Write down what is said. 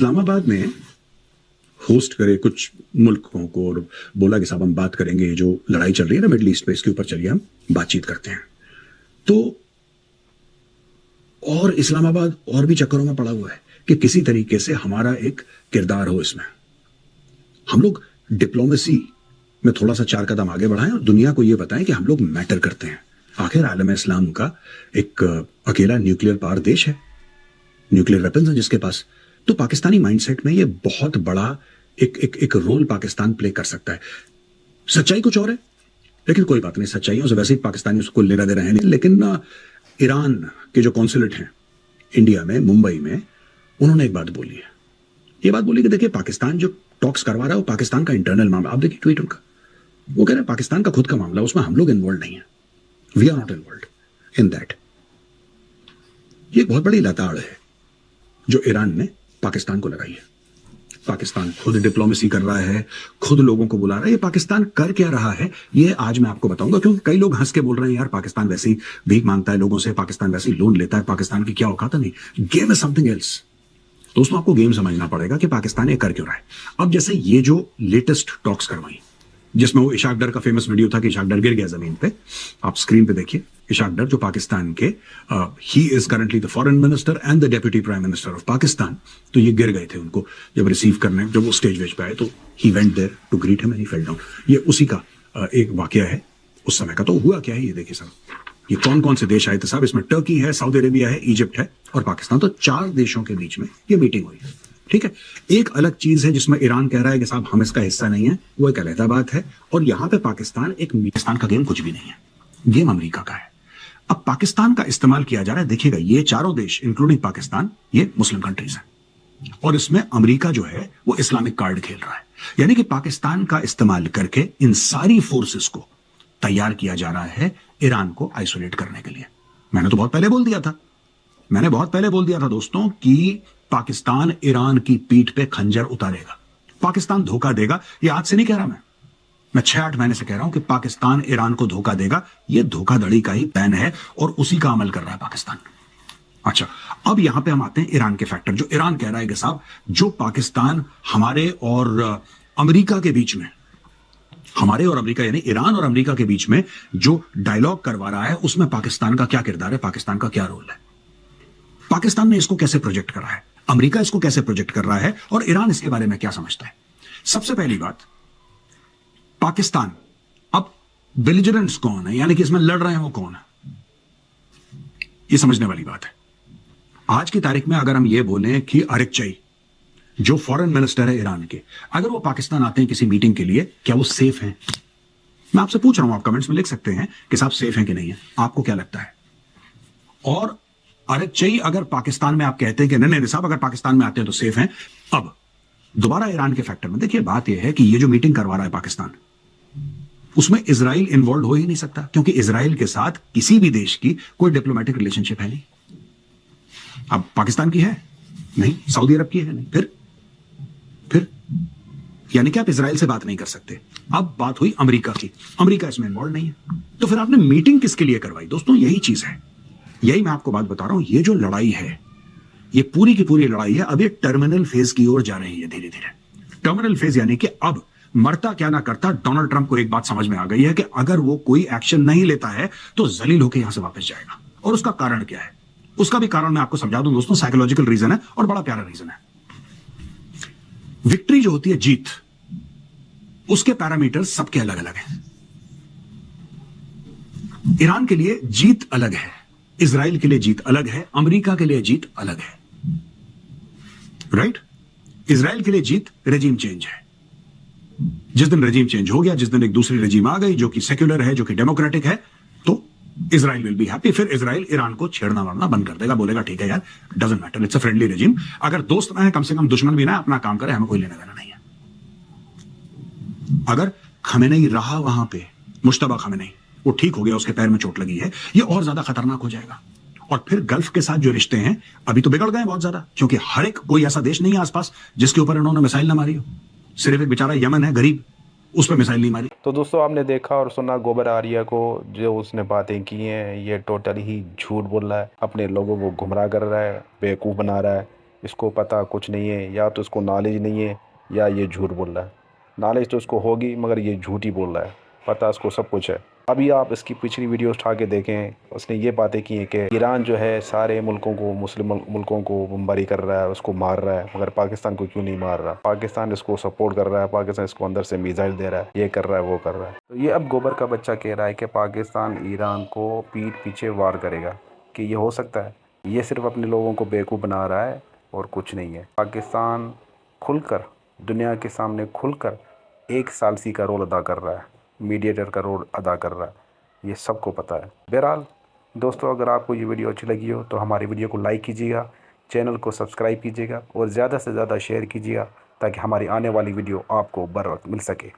इस्लामाबाद में होस्ट करे कुछ मुल्कों को और बोला कि साहब हम बात करेंगे, जो लड़ाई चल रही है ना मिडल ईस्ट पे, इसके ऊपर चलिए हम बातचीत करते हैं। तो और इस्लामाबाद और भी चक्करों में पड़ा हुआ है कि किसी तरीके से हमारा एक किरदार हो इसमें। हम लोग डिप्लोमेसी में थोड़ा सा 4 कदम आगे बढ़ाएं और दुनिया को यह बताएं कि हम लोग मैटर करते हैं। आखिर आलम इस्लाम का एक अकेला न्यूक्लियर पावर देश है, न्यूक्लियर वेपन्स है जिसके पास। तो पाकिस्तानी माइंडसेट में ये बहुत बड़ा एक रोल पाकिस्तान प्ले कर सकता है। सच्चाई कुछ और है, लेकिन कोई बात नहीं, सच्चाइयों से वैसे ही पाकिस्तानी उसको लेना दे रहे हैं नहीं। लेकिन ईरान के जो कॉन्सुलेट हैं इंडिया में, मुंबई में, उन्होंने एक बात बोली है। ये बात बोली कि देखिए पाकिस्तान जो टॉक्स करवा रहा है वो पाकिस्तान का इंटरनल मामला। आप देखिए ट्वीट उनका, वो कह रहे हैं पाकिस्तान का खुद का मामला, उसमें हम लोग इन्वॉल्व नहीं है, we are not involve in that. ये एक बहुत बड़ी लताड़ है जो ईरान ने पाकिस्तान को लगाई है। पाकिस्तान खुद डिप्लोमेसी कर रहा है, खुद लोगों को बुला रहा है। ये पाकिस्तान कर क्या रहा है ये आज मैं आपको बताऊंगा, क्योंकि कई लोग हंस के बोल रहे हैं यार पाकिस्तान वैसे ही भीख मांगता है लोगों से, पाकिस्तान वैसे ही लोन लेता है, पाकिस्तान की क्या औकात है। नहीं, गेम इज समथिंग एल्स। दोस्तों आपको गेम समझना पड़ेगा कि पाकिस्तान ये कर क्यों रहा है। अब जैसे ये जो लेटेस्ट टॉक्स करवाई, जिसमें वो इशाक डर का फेमस वीडियो था कि इशाक डर गिर गया जमीन पे, आप स्क्रीन पे देखिए। इशाक डर जो पाकिस्तान के he is currently the foreign minister and the deputy prime minister of Pakistan. तो ये गिर गए थे, उनको जब रिसीव करने, जब वो स्टेज वेज पे आए तो he went there to greet him and he fell down. ये उसी का एक वाकया है उस समय का। तो हुआ क्या है ये देखिए साहब, ये कौन कौन से देश आए थे साहब। इसमें टर्की है, सऊदी अरेबिया है, इजिप्ट है और पाकिस्तान। तो 4 देशों के बीच में ये मीटिंग हुई है, ठीक है। एक अलग चीज है जिसमें ईरान कह रहा है कि साहब हम इसका हिस्सा नहीं है, वो एक अलग बात है। और यहां पे पाकिस्तान का गेम कुछ भी नहीं है, गेम अमेरिका का है। अब पाकिस्तान का इस्तेमाल किया जा रहा है। देखिएगा ये चारों देश इंक्लूडिंग पाकिस्तान ये मुस्लिम कंट्रीज हैं और इसमें अमेरिका जो है वो इस्लामिक कार्ड खेल रहा है। यानी कि पाकिस्तान का इस्तेमाल करके इन सारी फोर्सेस को तैयार किया जा रहा है ईरान को आइसोलेट करने के लिए। मैंने बहुत पहले बोल दिया था दोस्तों कि पाकिस्तान ईरान की पीठ पे खंजर उतारेगा, पाकिस्तान धोखा देगा। ये आज से नहीं कह रहा मैं 6-8 महीने से कह रहा हूं कि पाकिस्तान ईरान को धोखा देगा। ये धोखाधड़ी का ही प्लान है और उसी का अमल कर रहा है पाकिस्तान। अच्छा, अब यहां पे हम आते हैं ईरान के फैक्टर। जो ईरान कह रहा है कि साहब जो पाकिस्तान हमारे और अमेरिका के बीच में, हमारे और अमेरिका यानी ईरान और अमेरिका के बीच में जो डायलॉग करवा रहा है उसमें पाकिस्तान का क्या किरदार है, पाकिस्तान का क्या रोल है, पाकिस्तान ने इसको कैसे प्रोजेक्ट कर रहा है, अमेरिका इसको कैसे प्रोजेक्ट कर रहा है और ईरान इसके बारे में क्या समझता है। सबसे पहली बात, पाकिस्तान अब बेलिजरेंट्स कौन है, यानी कि इसमें लड़ रहे हैं वो कौन है, ये समझने वाली बात है। आज की तारीख में अगर हम ये बोलें कि अरेक्चई जो फॉरेन मिनिस्टर है ईरान के, अगर वो पाकिस्तान आते हैं किसी मीटिंग के लिए, क्या वो सेफ हैं? मैं आपसे पूछ रहा हूं, आप कमेंट्स में लिख सकते हैं कि साहब सेफ हैं कि नहीं है, आपको क्या लगता है। और अरेक्चई अगर पाकिस्तान में, आप कहते हैं कि नहीं साहब अगर पाकिस्तान में आते हैं तो सेफ हैं। अब दोबारा ईरान के फैक्टर में देखिए, बात यह है कि ये जो मीटिंग करवा रहा है पाकिस्तान, उसमें इजराइल इन्वॉल्व हो ही नहीं सकता, क्योंकि इजराइल के साथ किसी भी देश की कोई डिप्लोमेटिक रिलेशनशिप है नहीं। अब पाकिस्तान की है नहीं, सऊदी अरब की है नहीं, फिर यानी कि आप इजराइल से बात नहीं कर सकते। अब बात हुई अमेरिका की, अमेरिका इसमें इन्वॉल्व नहीं है, तो फिर आपने मीटिंग किसके लिए करवाई। दोस्तों यही चीज है, यही मैं आपको बात बता रहा हूं। ये जो लड़ाई है, ये पूरी की पूरी लड़ाई है, अब ये टर्मिनल फेज की ओर जा रही है धीरे धीरे। टर्मिनल फेज यानी कि अब मरता क्या ना करता, डोनाल्ड ट्रंप को एक बात समझ में आ गई है कि अगर वो कोई एक्शन नहीं लेता है तो जलील होकर यहां से वापस जाएगा। और उसका कारण क्या है, उसका भी कारण मैं आपको समझा दूं दोस्तों। साइकोलॉजिकल रीजन है और बड़ा प्यारा रीजन है। विक्ट्री जो होती है, जीत, उसके पैरामीटर सबके अलग अलग हैं। ईरान के लिए जीत अलग है, इजराइल के लिए जीत अलग है, अमेरिका के लिए जीत अलग है, राइट। इजराइल के लिए जीत रेजिम चेंज है। जिस दिन रेजिम चेंज हो गया, जिस दिन एक दूसरी रेजिम आ गई जो कि सेक्युलर है, जो कि डेमोक्रेटिक है, तो इजराइल विल बी हैप्पी। फिर इजराइल ईरान को छेड़ना वाड़ना बंद कर देगा, बोलेगा ठीक है यार, doesn't matter, it's a friendly regime. अगर दोस्त ना है, कम से कम दुश्मन भी ना है, अपना काम करे, हमें कोई लेना देना नहीं है। अगर खमेनेई रहा वहां पे, मुश्तबा खमेनेई, वो ठीक हो गया, उसके पैर में चोट लगी है, ये और ज्यादा खतरनाक हो जाएगा। और फिर गल्फ के साथ जो रिश्ते हैं अभी तो बिगड़ गए बहुत ज्यादा, क्योंकि हर एक कोई ऐसा देश नहीं है आसपास जिसके ऊपर इन्होंने मिसाइल ना मारी हो। सिर्फ एक बेचारा यमन है गरीब, उस पर मिसाइल नहीं मारी। तो दोस्तों आपने देखा और सुना गोबर आर्या को, जो उसने बातें की हैं, ये टोटल ही झूठ बोल रहा है, अपने लोगों को गुमराह कर रहा है, बेवकूफ़ बना रहा है। इसको पता कुछ नहीं है, या तो इसको नॉलेज नहीं है या ये झूठ बोल रहा है। नॉलेज तो इसको होगी मगर ये झूठ ही बोल रहा है, पता इसको सब कुछ है। अभी आप इसकी पिछली वीडियोस उठा के देखें, उसने ये बातें की हैं कि ईरान जो है सारे मुल्कों को, मुस्लिम मुल्कों को बमबारी कर रहा है, उसको मार रहा है, मगर पाकिस्तान को क्यों नहीं मार रहा। पाकिस्तान इसको सपोर्ट कर रहा है, पाकिस्तान इसको अंदर से मिसाइल दे रहा है, ये कर रहा है, वो कर रहा है। तो ये अब गोबर का बच्चा कह रहा है कि पाकिस्तान ईरान को पीठ पीछे वार करेगा। कि ये हो सकता है? ये सिर्फ अपने लोगों को बेवकूफ़ बना रहा है और कुछ नहीं है। पाकिस्तान खुलकर, दुनिया के सामने खुलकर एक सालसी का रोल अदा कर रहा है, मीडिएटर का रोल अदा कर रहा है, ये सबको पता है। बहरहाल दोस्तों, अगर आपको ये वीडियो अच्छी लगी हो तो हमारी वीडियो को लाइक कीजिएगा, चैनल को सब्सक्राइब कीजिएगा और ज़्यादा से ज़्यादा शेयर कीजिएगा, ताकि हमारी आने वाली वीडियो आपको बर वक्त मिल सके।